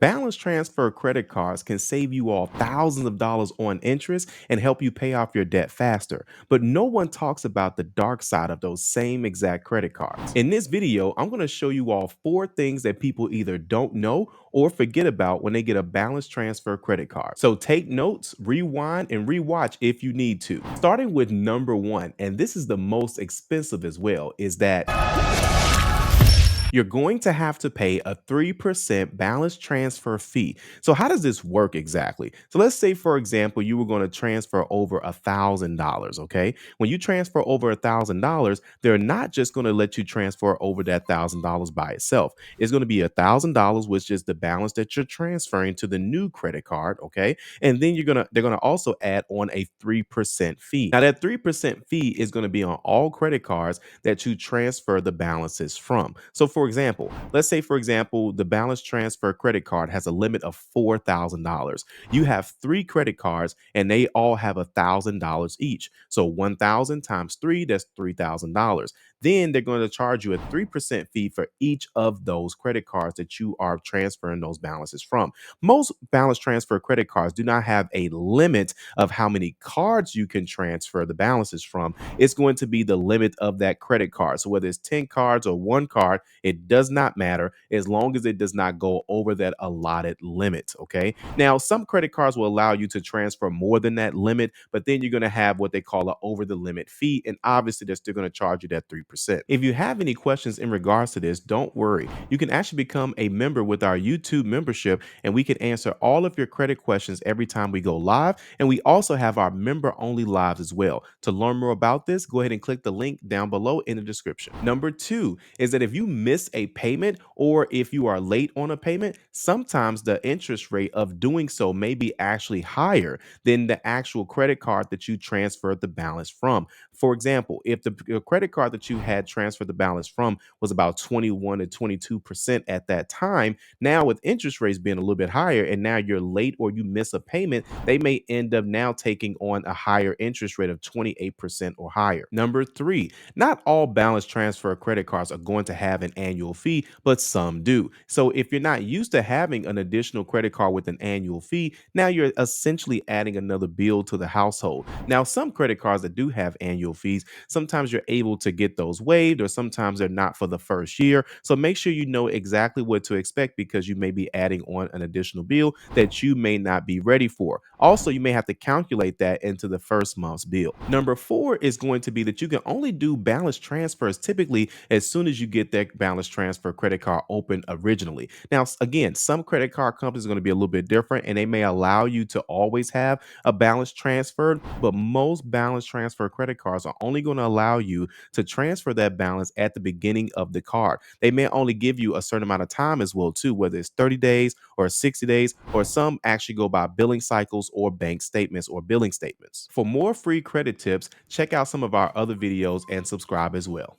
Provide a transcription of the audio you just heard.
Balance transfer credit cards can save you all thousands of dollars on interest and help you pay off your debt faster. But no one talks about the dark side of those same exact credit cards. In this video, I'm going to show you all four things that people either don't know or forget about when they get a balance transfer credit card. So take notes, rewind, and rewatch if you need to. Starting with number one, and this is the most expensive as well, is that you're going to have to pay a 3% balance transfer fee. So how does this work exactly? So let's say, for example, you were going to transfer over $1,000. Okay. When you transfer over $1,000, they're not just going to let you transfer over that $1,000 by itself. It's going to be $1,000, which is the balance that you're transferring to the new credit card. Okay. And then they're gonna also add on a 3% fee. Now that 3% fee is going to be on all credit cards that you transfer the balances from. So for example, let's say for example, the balance transfer credit card has a limit of $4,000. You have three credit cards and they all have $1,000 each. So 1,000 times three, that's $3,000. Then they're going to charge you a 3% fee for each of those credit cards that you are transferring those balances from. Most balance transfer credit cards do not have a limit of how many cards you can transfer the balances from. It's going to be the limit of that credit card. So whether it's 10 cards or one card, it does not matter as long as it does not go over that allotted limit. Okay. Now, some credit cards will allow you to transfer more than that limit, but then you're going to have what they call an over the limit fee. And obviously, they're still going to charge you that 3%. If you have any questions in regards to this, don't worry. You can actually become a member with our YouTube membership, and we can answer all of your credit questions every time we go live. And we also have our member only lives as well. To learn more about this, go ahead and click the link down below in the description. Number two is that if you miss a payment or if you are late on a payment, sometimes the interest rate of doing so may be actually higher than the actual credit card that you transferred the balance from. For example, if the credit card that you had transferred the balance from was about 21 to 22% at that time, now with interest rates being a little bit higher and now you're late or you miss a payment, they may end up now taking on a higher interest rate of 28% or higher. Number three, not all balance transfer credit cards are going to have an annual fee, but some do. So if you're not used to having an additional credit card with an annual fee, now you're essentially adding another bill to the household. Now, some credit cards that do have annual fees, sometimes you're able to get those waived, or sometimes they're not for the first year. So make sure you know exactly what to expect because you may be adding on an additional bill that you may not be ready for. Also, you may have to calculate that into the first month's bill. Number four is going to be that you can only do balance transfers typically as soon as you get that balance transfer credit card open originally. Now, again, some credit card companies are going to be a little bit different and they may allow you to always have a balance transferred, but most balance transfer credit cards are only going to allow you to transfer that balance at the beginning of the card. They may only give you a certain amount of time as well too, whether it's 30 days or 60 days, or some actually go by billing cycles or bank statements or billing statements. For more free credit tips, check out some of our other videos and subscribe as well.